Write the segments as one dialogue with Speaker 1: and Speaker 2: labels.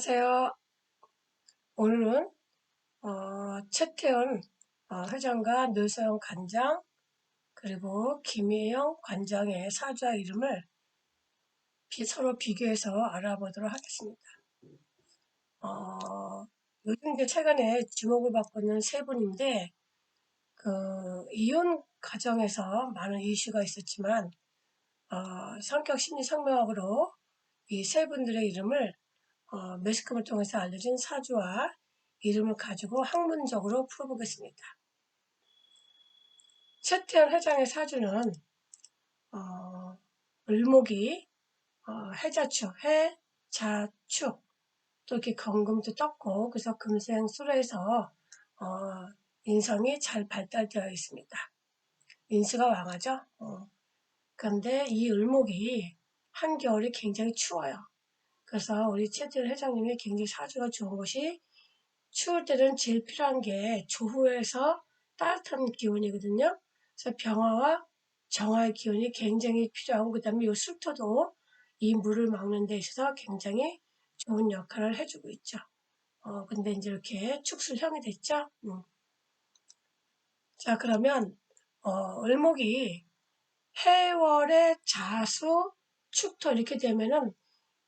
Speaker 1: 안녕하세요. 오늘은 최태원 회장과 노소영 관장 그리고 김혜영 관장의 사주와 이름을 서로 비교해서 알아보도록 하겠습니다. 요즘 최근에 주목을 받고 있는 세 분인데 이혼 과정에서 많은 이슈가 있었지만 성격 심리 성명학으로 이 세 분들의 이름을 매스컴을 통해서 알려진 사주와 이름을 가지고 학문적으로 풀어보겠습니다. 최태원 회장의 사주는 을목이 해자축, 해자축 또 이렇게 경금도 떴고 그래서 금생수로해서 인성이 잘 발달되어 있습니다. 인수가 왕하죠. 그런데 이 을목이 한겨울이 굉장히 추워요. 그래서 우리 최태원 회장님이 굉장히 사주가 좋은 것이 추울 때는 제일 필요한 게 조후에서 따뜻한 기운이거든요. 그래서 병화와 정화의 기운이 굉장히 필요하고 그 다음에 이 술토도 이 물을 막는 데 있어서 굉장히 좋은 역할을 해주고 있죠. 근데 이제 이렇게 축술형이 됐죠. 자, 그러면 을목이 해월의 자수, 축토 이렇게 되면은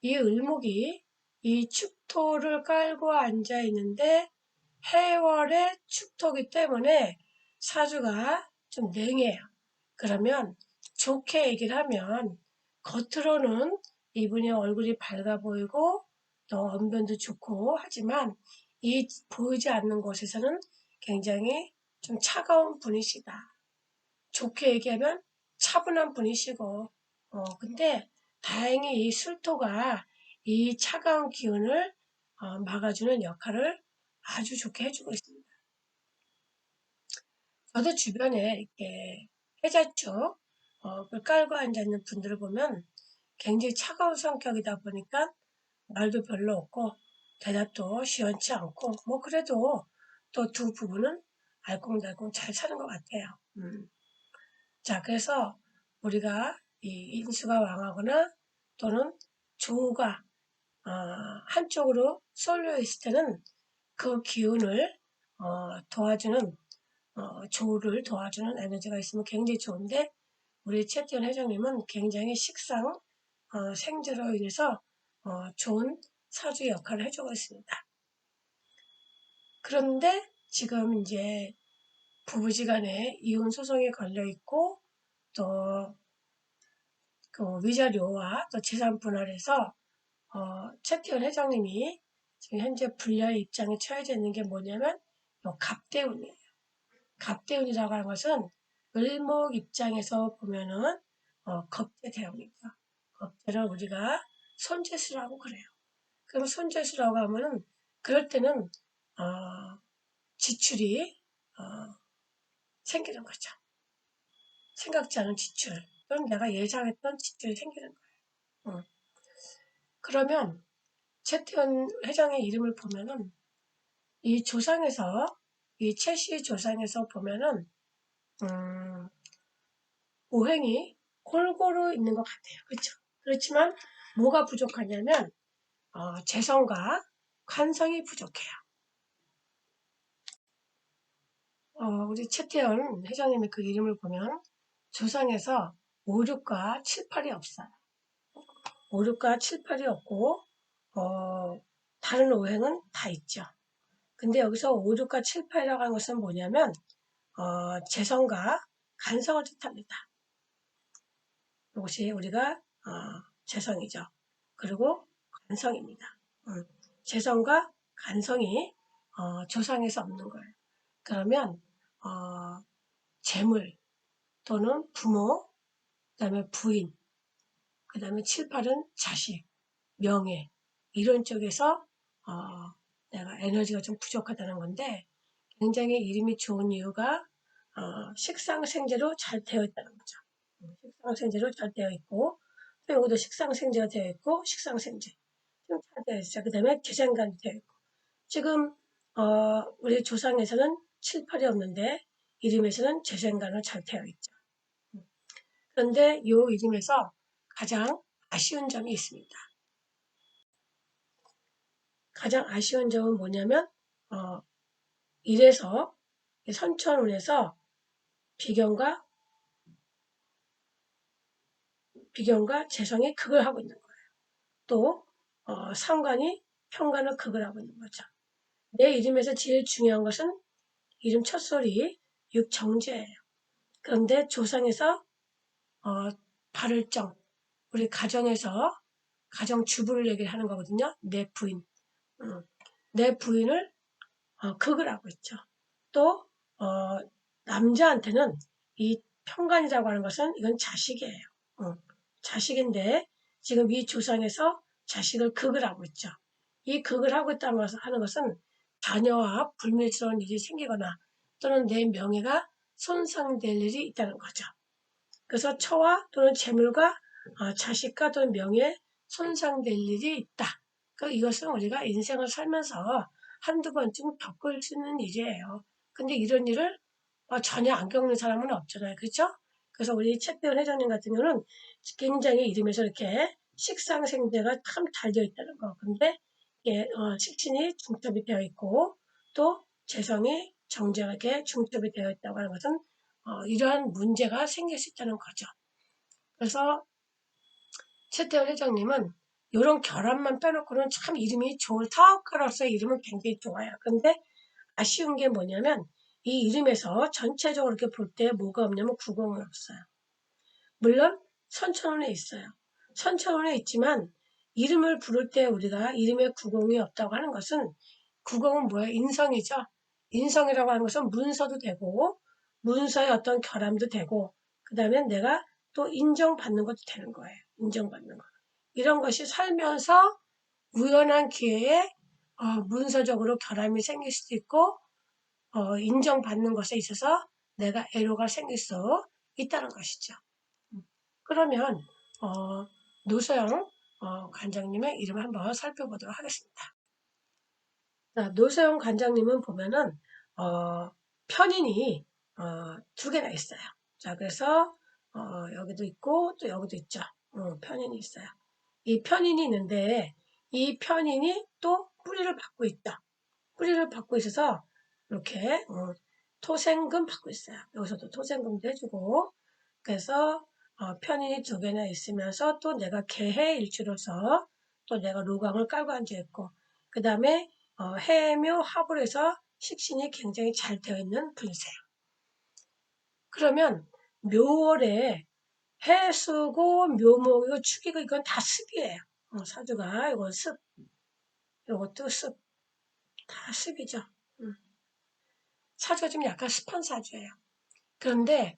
Speaker 1: 이 을목이 이 축토를 깔고 앉아 있는데 해월의 축토기 때문에 사주가 좀 냉해요. 그러면 좋게 얘기를 하면 겉으로는 이분의 얼굴이 밝아 보이고 또 언변도 좋고 하지만 이 보이지 않는 곳에서는 굉장히 좀 차가운 분이시다. 좋게 얘기하면 차분한 분이시고 근데 다행히 이 술토가 이 차가운 기운을 막아주는 역할을 아주 좋게 해주고 있습니다. 저도 주변에 이렇게 해자축 그 깔고 앉아있는 분들을 보면 굉장히 차가운 성격이다 보니까 말도 별로 없고 대답도 시원치 않고 뭐 그래도 또 두 부부는 알콩달콩 잘 사는 것 같아요. 자, 그래서 우리가 이 인수가 왕하거나 또는 조우가 한쪽으로 쏠려 있을 때는 그 기운을 도와주는 조우를 도와주는 에너지가 있으면 굉장히 좋은데 우리 최태원 회장님은 굉장히 식상 생재로 인해서 좋은 사주 역할을 해주고 있습니다. 그런데 지금 이제 부부지간에 이혼 소송이 걸려 있고 또 그 위자료와 또 재산 분할에서 최태원 회장님이 지금 현재 불리한 입장에 처해져 있는 게 뭐냐면 갑대운이에요. 갑대운이라고 하는 것은 을목 입장에서 보면은 겁재대운이죠. 겁재를 우리가 손재수라고 그래요. 그럼 손재수라고 하면은 그럴 때는 지출이 생기는 거죠. 생각지 않은 지출. 또는 내가 예상했던 지출이 생기는 거예요. 그러면 최태원 회장의 이름을 보면은 이 조상에서 이 최씨 조상에서 보면은 오행이 골고루 있는 것 같아요. 그렇죠? 그렇지만 뭐가 부족하냐면 재성과 관성이 부족해요. 우리 최태원 회장님의 그 이름을 보면 조상에서 5, 6과 7, 8이 없어요. 5, 6과 7, 8이 없고 다른 오행은 다 있죠. 근데 여기서 5, 6과 7, 8이라고 하는 것은 뭐냐면 재성과 간성을 뜻합니다. 이것이 우리가 재성이죠. 그리고 간성입니다. 재성과 간성이 조상에서 없는 거예요. 그러면 재물 또는 부모, 그 다음에 부인, 그 다음에 7, 8은 자식, 명예 이런 쪽에서 내가 에너지가 좀 부족하다는 건데 굉장히 이름이 좋은 이유가 식상생재로 잘 되어 있다는 거죠. 식상생재로 잘 되어 있고 또 여기도 식상생재가 되어 있고 식상생재 좀 잘 되어 있어요. 그 다음에 재생관이 되어 있고 지금 우리 조상에서는 7, 8이 없는데 이름에서는 재생관으로 잘 되어 있죠. 그런데 이 이름에서 가장 아쉬운 점이 있습니다. 가장 아쉬운 점은 뭐냐면 이래서 선천운에서 비견과 재성이 극을 하고 있는 거예요. 또 상관이 편관을 극을 하고 있는 거죠. 내 이름에서 제일 중요한 것은 이름 첫소리 육정제예요. 그런데 조상에서 발을정, 우리 가정에서 가정주부를 얘기를 하는 거거든요. 내 부인. 내 부인을 극을 하고 있죠. 또 남자한테는 이 편관이라고 하는 것은 이건 자식이에요. 자식인데 지금 이 조상에서 자식을 극을 하고 있죠. 이 극을 하고 있다는 것은 하는 것은 자녀와 불미스러운 일이 생기거나 또는 내 명예가 손상될 일이 있다는 거죠. 그래서 처와 또는 재물과 자식과 또는 명예에 손상될 일이 있다. 그러니까 이것은 우리가 인생을 살면서 한두 번쯤 겪을 수 있는 일이에요. 근데 이런 일을 전혀 안 겪는 사람은 없잖아요. 그렇죠? 그래서 우리 최태원 회장님 같은 경우는 굉장히 이름에서 이렇게 식상생대가 참 잘 되어 있다는 거. 근데 식신이 중첩이 되어 있고 또 재성이 정제하게 중첩이 되어 있다고 하는 것은 이러한 문제가 생길 수 있다는 거죠. 그래서 최태원 회장님은 이런 결함만 빼놓고는 참 이름이 좋은 사업가로서의 이름은 굉장히 좋아요. 근데 아쉬운 게 뭐냐면 이 이름에서 전체적으로 이렇게 볼 때 뭐가 없냐면 구공은 없어요. 물론 선천운에 있어요. 선천운에 있지만 이름을 부를 때 우리가 이름에 구공이 없다고 하는 것은 구공은 뭐예요? 인성이죠. 인성이라고 하는 것은 문서도 되고 문서의 어떤 결함도 되고 그 다음에 내가 또 인정받는 것도 되는 거예요. 인정받는 거. 이런 것이 살면서 우연한 기회에 문서적으로 결함이 생길 수도 있고 인정받는 것에 있어서 내가 애로가 생길 수 있다는 것이죠. 그러면 노소영 관장님의 이름을 한번 살펴보도록 하겠습니다. 자, 노소영 관장님은 보면은 편인이 두 개나 있어요. 자, 그래서 여기도 있고 또 여기도 있죠. 편인이 있어요. 이 편인이 있는데 이 편인이 또 뿌리를 받고 있죠. 뿌리를 받고 있어서 이렇게 토생금 받고 있어요. 여기서도 토생금도 해주고 그래서 편인이 두 개나 있으면서 또 내가 개해일주로서 또 내가 로강을 깔고 앉아있고 그 다음에 해묘 합을 해서 식신이 굉장히 잘 되어 있는 분이세요. 그러면 묘월에 해수고 묘목이고 축이고 이건 다 습이에요. 사주가 이건 습, 이것도 습, 다 습이죠. 사주가 좀 약간 습한 사주예요. 그런데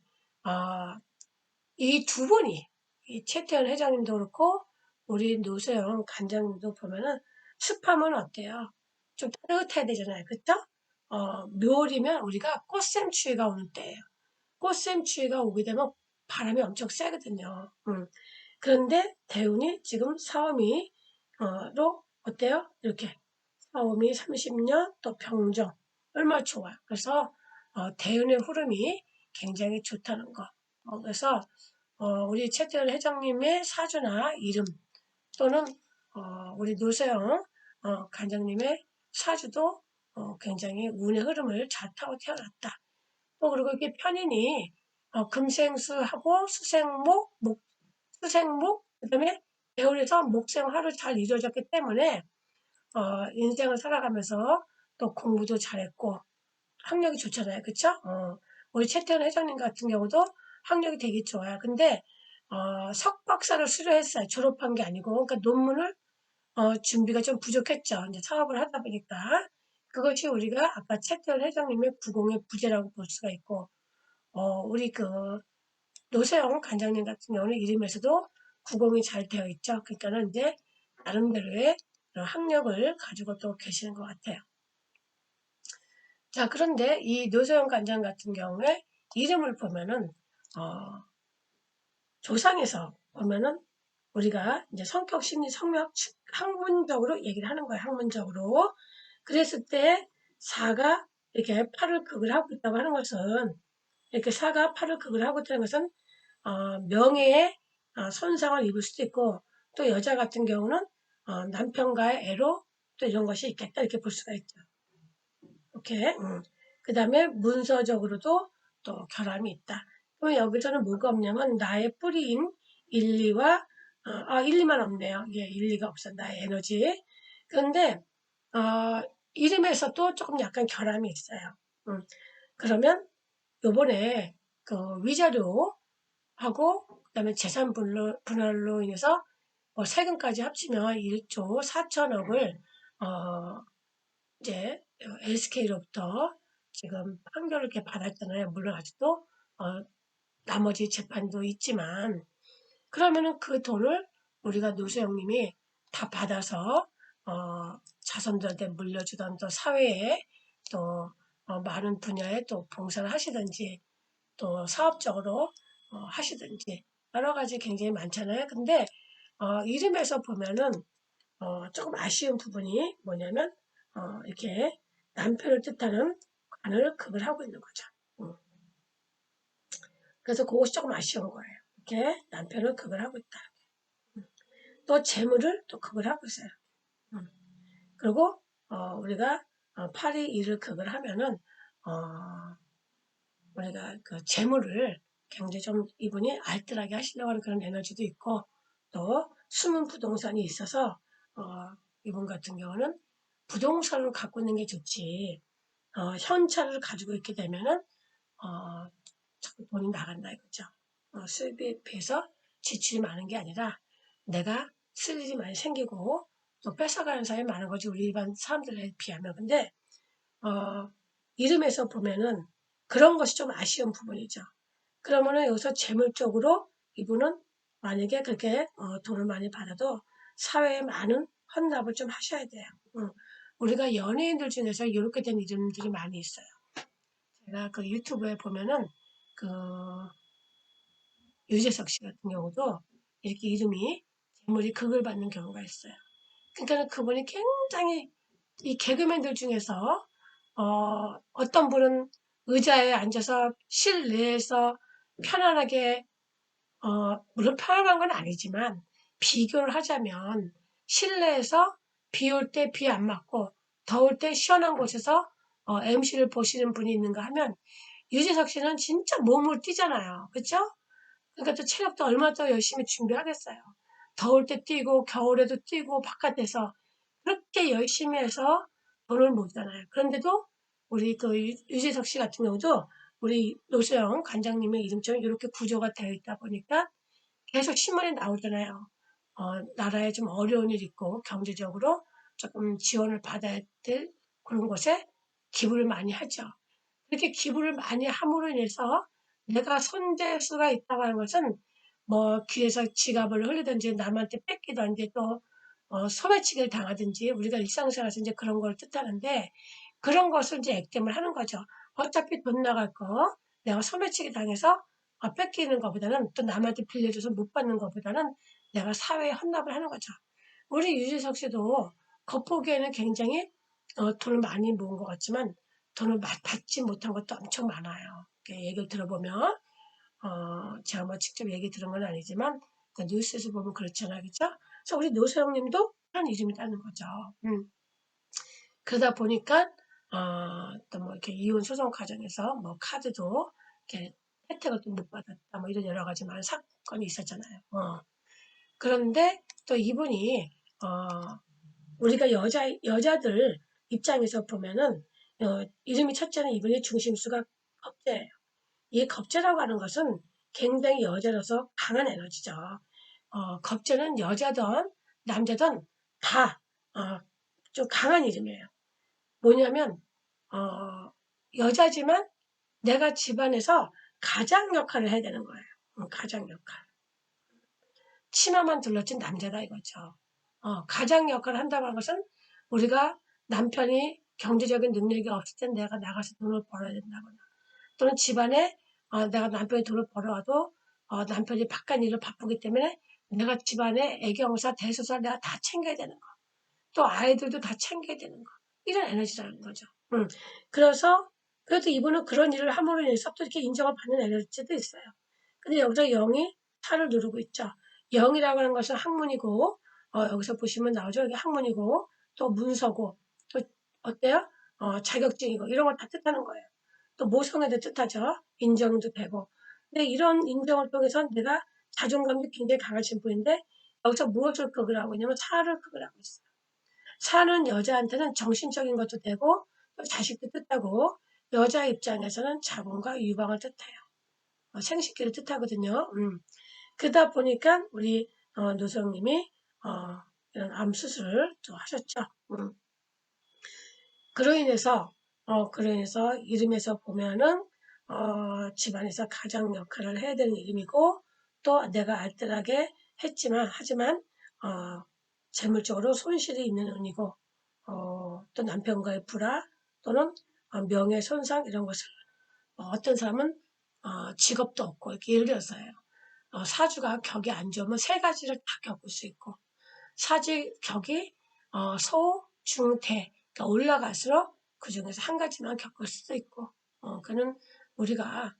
Speaker 1: 이 두 분이 이 최태원 회장님도 그렇고 우리 노세영 간장님도 보면은 습하면 어때요? 좀 따뜻해야 되잖아요. 그쵸? 묘월이면 우리가 꽃샘추위가 오는 때예요. 꽃샘추위가 오게 되면 바람이 엄청 세거든요. 그런데 대운이 지금 사오미로 어때요? 이렇게 사오미 30년 또 병정 얼마나 좋아요. 그래서 대운의 흐름이 굉장히 좋다는 거. 그래서 우리 최태원 회장님의 사주나 이름 또는 우리 노세영 관장님의 사주도 굉장히 운의 흐름을 잘 타고 태어났다. 또 그리고 이렇게 편인이 금생수하고 수생목, 수생목, 그다음에 배울에서 목생화로 잘 이루어졌기 때문에 인생을 살아가면서 또 공부도 잘했고 학력이 좋잖아요. 그쵸? 우리 최태원 회장님 같은 경우도 학력이 되게 좋아요. 근데 석박사를 수료했어요. 졸업한 게 아니고. 그러니까 논문을 준비가 좀 부족했죠. 이제 사업을 하다 보니까. 그것이 우리가 아까 최태원 회장님의 구공의 부재라고 볼 수가 있고 우리 그 노세영 관장님 같은 경우는 이름에서도 구공이 잘 되어 있죠. 그러니까는 이제 나름대로의 학력을 가지고 또 계시는 것 같아요. 자, 그런데 이 노소영 관장 같은 경우에 이름을 보면은, 조상에서 보면은 우리가 이제 성격, 심리, 성격 학문적으로 얘기를 하는 거예요. 학문적으로. 그랬을 때 사가 이렇게 팔을 극을 하고 있다고 하는 것은 이렇게 사가 팔을 극을 하고 있다는 것은 명예에 손상을 입을 수도 있고 또 여자 같은 경우는 남편과의 애로 또 이런 것이 있겠다 이렇게 볼 수가 있죠. 오케이. 그 다음에 문서적으로도 또 결함이 있다. 그럼 여기서는 뭐가 없냐면 나의 뿌리인 1, 2와 1, 2만 없네요. 예, 1, 2가 없어. 나의 에너지. 그런데 이름에서 또 조금 약간 결함이 있어요. 그러면 요번에 그 위자료하고 그다음에 재산 분할로 인해서 뭐 세금까지 합치면 1조 4천억을 이제 LSK로부터 지금 판결을 이렇게 받았잖아요. 물론 아직도 나머지 재판도 있지만 그러면은 그 돈을 우리가 노수영님이 다 받아서 자손들한테 물려주던 또 사회에 또 많은 분야에 또 봉사를 하시든지 또 사업적으로 하시든지 여러 가지 굉장히 많잖아요. 근데 이름에서 보면은 조금 아쉬운 부분이 뭐냐면 이렇게 남편을 뜻하는 관을 극을 하고 있는 거죠. 그래서 그것이 조금 아쉬운 거예요. 이렇게 남편을 극을 하고 있다. 또 재물을 또 극을 하고 있어요. 그리고 우리가 8이 2를 극을 하면은 우리가 그 재물을 굉장히 좀 이분이 알뜰하게 하시려고 하는 그런 에너지도 있고 또 숨은 부동산이 있어서 이분 같은 경우는 부동산을 갖고 있는 게 좋지 현찰을 가지고 있게 되면은 자꾸 돈이 나간다 이거죠. 수입에 비해서 지출이 많은 게 아니라 내가 쓸 일이 많이 생기고 또 뺏어가는 사람이 많은 거지 우리 일반 사람들에 비하면. 근데 이름에서 보면은 그런 것이 좀 아쉬운 부분이죠. 그러면은 여기서 재물적으로 이분은 만약에 그렇게 돈을 많이 받아도 사회에 많은 헌납을 좀 하셔야 돼요. 우리가 연예인들 중에서 이렇게 된 이름들이 많이 있어요. 제가 그 유튜브에 보면은 그 유재석 씨 같은 경우도 이렇게 이름이 재물이 극을 받는 경우가 있어요. 그러니까 그분이 굉장히 이 개그맨들 중에서 어떤 분은 의자에 앉아서 실내에서 편안하게 물론 편안한 건 아니지만 비교를 하자면 실내에서 비 올 때 비 안 맞고 더울 때 시원한 곳에서 MC를 보시는 분이 있는가 하면 유재석 씨는 진짜 몸을 뛰잖아요. 그렇죠? 그러니까 또 체력도 얼마나 더 열심히 준비하겠어요. 더울 때 뛰고 겨울에도 뛰고 바깥에서 그렇게 열심히 해서 돈을 모으잖아요. 그런데도 우리 그 유재석 씨 같은 경우도 우리 노수영 관장님의 이름처럼 이렇게 구조가 되어 있다 보니까 계속 신문에 나오잖아요. 나라에 좀 어려운 일 있고 경제적으로 조금 지원을 받아야 될 그런 곳에 기부를 많이 하죠. 그렇게 기부를 많이 함으로 인해서 내가 손댈 수가 있다고 하는 것은 뭐 길에서 지갑을 흘리든지 남한테 뺏기든지 또 소매치기를 당하든지 우리가 일상생활에서 이제 그런 걸 뜻하는데 그런 것을 이제 액땜을 하는 거죠. 어차피 돈 나갈 거 내가 소매치기 당해서 뺏기는 것보다는 또 남한테 빌려줘서 못 받는 것보다는 내가 사회에 헌납을 하는 거죠. 우리 유재석 씨도 겉보기에는 굉장히 돈을 많이 모은 것 같지만 돈을 받지 못한 것도 엄청 많아요. 얘기를 들어보면 제가 뭐 직접 얘기 들은 건 아니지만 그 뉴스에서 보면 그렇잖아요. 그죠? 그래서 우리 노소영님도 그런 이름이라는 거죠. 그러다 보니까 또 뭐 이렇게 이혼 소송 과정에서 뭐 카드도 이렇게 혜택을 또 못 받았다 뭐 이런 여러 가지 많은 사건이 있었잖아요. 그런데 또 이분이 우리가 여자들 입장에서 보면은 이름이 첫째는 이분의 중심수가 겁재예요. 이 겁재라고 하는 것은 굉장히 여자로서 강한 에너지죠. 겁재는 여자든 남자든 다 좀 강한 이름이에요. 뭐냐면 여자지만 내가 집안에서 가장 역할을 해야 되는 거예요. 가장 역할. 치마만 둘러진 남자다 이거죠. 가장 역할을 한다고 하는 것은 우리가 남편이 경제적인 능력이 없을 땐 내가 나가서 돈을 벌어야 된다거나 또는 집안에 내가 남편이 돈을 벌어와도 남편이 바깥 일을 바쁘기 때문에 내가 집안에 애경사, 대소사 내가 다 챙겨야 되는 거. 또 아이들도 다 챙겨야 되는 거. 이런 에너지라는 거죠. 그래서 그래도 이분은 그런 일을 함으로 인해서 또 이렇게 인정을 받는 에너지도 있어요. 근데 여기서 0이 4를 누르고 있죠. 0이라고 하는 것은 학문이고 여기서 보시면 나오죠. 이게 학문이고 또 문서고, 또 어때요? 자격증이고, 이런 걸 다 뜻하는 거예요. 또 모성애도 뜻하죠. 인정도 되고. 근데 이런 인정을 통해서 내가 자존감이 굉장히 강하신 분인데, 여기서 무엇을 극을 하고 있냐면 사를 극을 하고 있어요. 사는 여자한테는 정신적인 것도 되고, 또 자식도 뜻하고, 여자 입장에서는 자궁과 유방을 뜻해요. 생식기를 뜻하거든요. 그러다 보니까 우리 노성님이 이런 암 수술을 또 하셨죠. 그로 인해서 이름에서 보면은 집안에서 가장 역할을 해야 되는 이름이고, 또 내가 알뜰하게 하지만 재물적으로 손실이 있는 운이고, 또 남편과의 불화 또는 명예 손상 이런 것을, 어떤 사람은 직업도 없고, 이렇게 예를 들어서요. 사주가 격이 안 좋으면 세 가지를 다 겪을 수 있고, 사지 격이 소, 중, 대, 그러니까 올라갈수록 그 중에서 한 가지만 겪을 수도 있고, 그는 우리가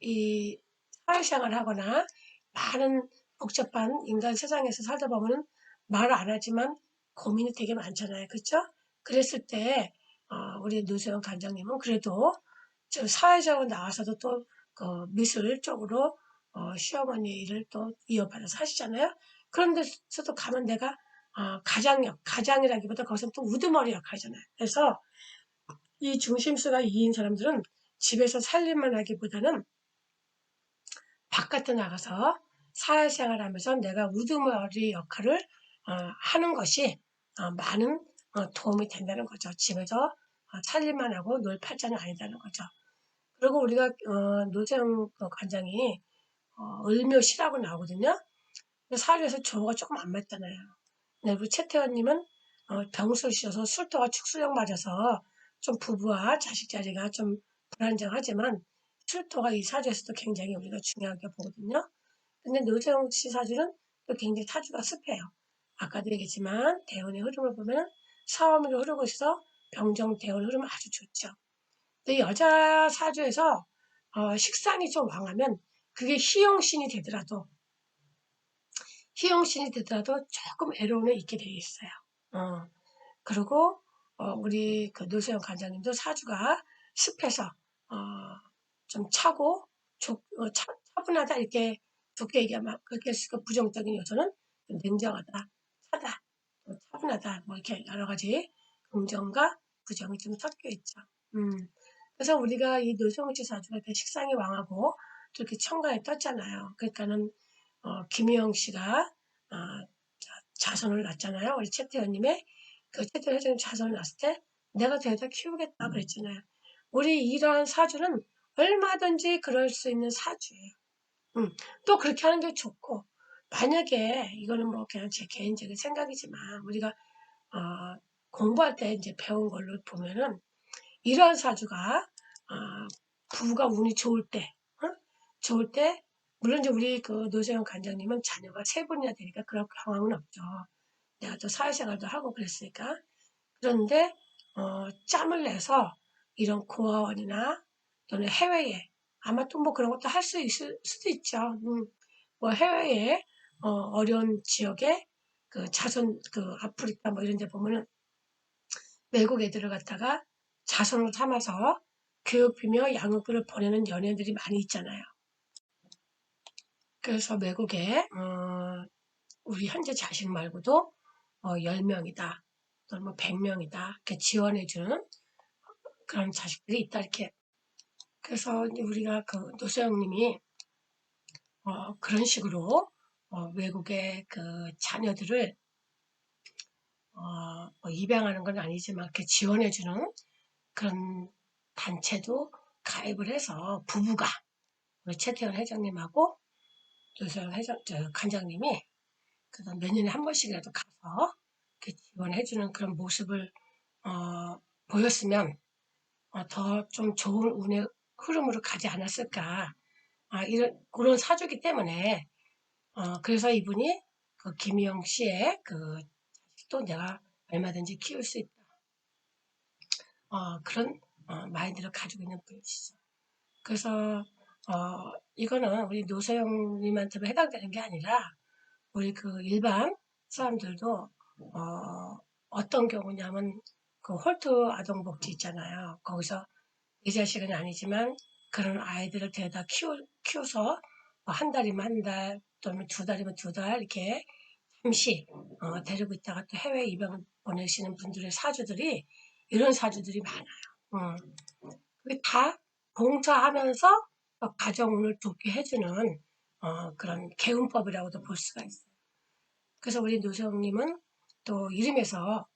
Speaker 1: 이 사회생활을 하거나 많은 복잡한 인간 세상에서 살다 보면은 말 안 하지만 고민이 되게 많잖아요. 그렇죠? 그랬을 때 우리 노세영 관장님은 그래도 저 사회적으로 나와서도 또 그 미술 쪽으로 시어머니 일을 또 이어받아서 하시잖아요. 그런 데서도 가면 내가 가장이라기보다 거기서 또 우두머리 역할이잖아요. 그래서 이 중심수가 2인 사람들은 집에서 살림만 하기보다는 바깥에 나가서 사회생활하면서 내가 우두머리 역할을 하는 것이 많은 도움이 된다는 거죠. 집에서 살림만 하고 놀 팔자는 아니다는 거죠. 그리고 우리가 노재영 관장이 을묘시라고 나오거든요. 사주에서 조가 조금 안 맞잖아요. 네, 그리고 최태원님은 병술이셔서 술토가 축술력 맞아서 좀 부부와 자식 자리가 좀 불안정하지만 술토가 이 사주에서도 굉장히 우리가 중요하게 보거든요. 근데 노재영 씨 사주는 또 굉장히 사주가 습해요. 아까도 얘기했지만 대운의 흐름을 보면 사업으로 흐르고 있어서 병정 대운 흐름은 아주 좋죠. 근데 여자 사주에서 식상이 좀 왕하면 그게 희용신이 되더라도 조금 애로움이 있게 되어 있어요. 그리고 우리 그 노수영 관장님도 사주가 습해서 어, 좀 차고 차분하다 이렇게 좋게 얘기하면 그렇게 했으니까 부정적인 요소는 좀 냉정하다, 차다, 또 차분하다 뭐 이렇게 여러 가지 긍정과 부정이 좀 섞여 있죠. 그래서 우리가 이 노성우치 사주가 이렇게 식상이 왕하고 또 이렇게 천간에 떴잖아요. 그러니까는 김희영 씨가 어, 자손을 낳잖아요. 우리 최태현님의 그 최태현 회장님 자손을 낳았을 때 내가 데려다 키우겠다 그랬잖아요. 우리 이러한 사주는 얼마든지 그럴 수 있는 사주예요. 또 그렇게 하는 게 좋고 만약에 이거는 뭐 그냥 제 개인적인 생각이지만 우리가 공부할 때 이제 배운 걸로 보면은 이러한 사주가 부부가 운이 좋을 때 물론 이제 우리 그 노세영 관장님은 자녀가 세 분이나 되니까 그럴 경황은 없죠. 내가 또 사회생활도 하고 그랬으니까. 그런데 짬을 내서 이런 고아원이나 또는 해외에 아마 또 뭐 그런 것도 할 수 있을 수도 있죠. 뭐 해외에 어려운 지역에 그 자손 그 아프리카 뭐 이런 데 보면은 외국 애들을 갖다가 자손으로 삼아서 교육비며 양육비를 보내는 연예인들이 많이 있잖아요. 그래서 외국에 우리 현재 자식 말고도 10명이다 또는 뭐 100명이다 이렇게 지원해주는 그런 자식들이 있다 이렇게. 그래서 이제 우리가 그 노수영님이 그런 식으로 외국의 그 자녀들을 뭐 입양하는 건 아니지만 이렇게 지원해주는 그런 단체도 가입을 해서 부부가 우리 최태원 회장님하고 노수영 관장님이 그래서 몇 년에 한 번씩이라도 가서 이렇게 지원해주는 그런 모습을 보였으면 더 좀 좋은 운의 흐름으로 가지 않았을까. 이런 그런 사주기 때문에 그래서 이분이 그 김희영 씨의 그 자식도 내가 얼마든지 키울 수 있다. 그런 마인드를 가지고 있는 분이시죠. 그래서 이거는 우리 노세영님한테만 해당되는 게 아니라 우리 그 일반 사람들도 어떤 경우냐면 그 홀트 아동복지 있잖아요. 거기서 내 자식은 아니지만 그런 아이들을 데려다 키워서 한 달이면 한 달 또는 두 달이면 두 달 이렇게 잠시 데리고 있다가 또 해외 입양 보내시는 분들의 사주들이 이런 사주들이 많아요. 그게 다 봉사하면서 가정을 돕게 해주는 그런 개운법이라고도 볼 수가 있어요. 그래서 우리 노정님은 또 이름에서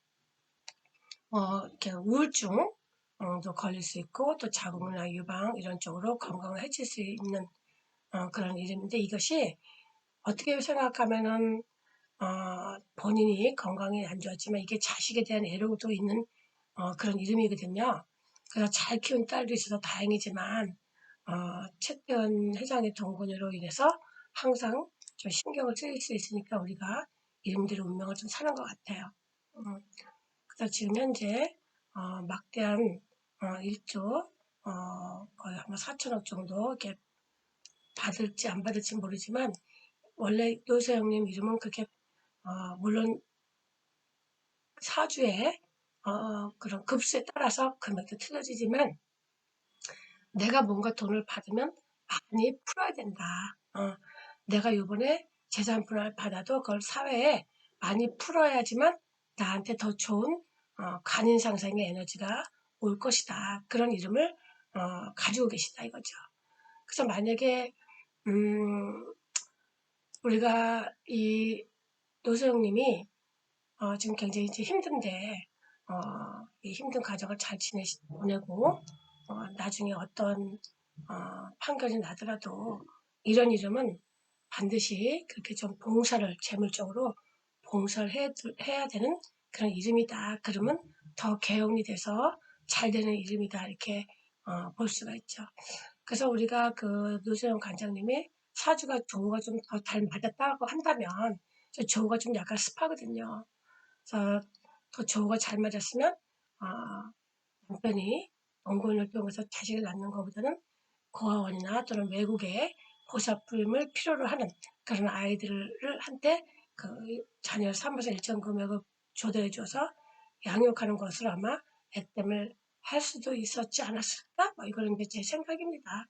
Speaker 1: 이렇게 우울증도 걸릴 수 있고 또 자궁이나 유방 이런 쪽으로 건강을 해칠 수 있는 그런 이름인데 이것이 어떻게 생각하면은 본인이 건강이 안 좋았지만 이게 자식에 대한 애로도 있는 그런 이름이거든요. 그래서 잘 키운 딸도 있어서 다행이지만 최태원 회장의 동거녀로 인해서 항상 좀 신경을 쓰일 수 있으니까 우리가 이름대로 운명을 좀 사는 것 같아요. 음, 그래서 지금 현재 막대한 1조 거의 아마 4천억 정도 이렇게 받을지 안 받을지 모르지만 원래 노세영님 이름은 그렇게 물론 사주의 그런 급수에 따라서 금액도 틀려지지만 내가 뭔가 돈을 받으면 많이 풀어야 된다. 내가 요번에 재산분할 받아도 그걸 사회에 많이 풀어야지만 나한테 더 좋은 간인상생의 에너지가 올 것이다. 그런 이름을 가지고 계시다 이거죠. 그래서 만약에 우리가 이 노소영님이 지금 굉장히 이제 힘든데 이 힘든 가정을 잘 보내고 나중에 어떤 판결이 나더라도 이런 이름은 반드시 그렇게 좀 봉사를 재물적으로 봉사를 해야 되는 그런 이름이다. 그러면 더 개운이 돼서 잘 되는 이름이다. 이렇게 볼 수가 있죠. 그래서 우리가 그 노소영 관장님이 사주가 조우가 좀 더 잘 맞았다고 한다면 저 조우가 좀 약간 습하거든요. 그래서 더 조우가 잘 맞았으면 남편이 원고인을 통해서 자식을 낳는 것보다는 고아원이나 또는 외국에 보살핌을 필요로 하는 그런 아이들을 한테 그 자녀 3분의 1점 금액을 조달해 줘서 양육하는 것을 아마 액땜을 할 수도 있었지 않았을까? 뭐 이거는 이제 제 생각입니다.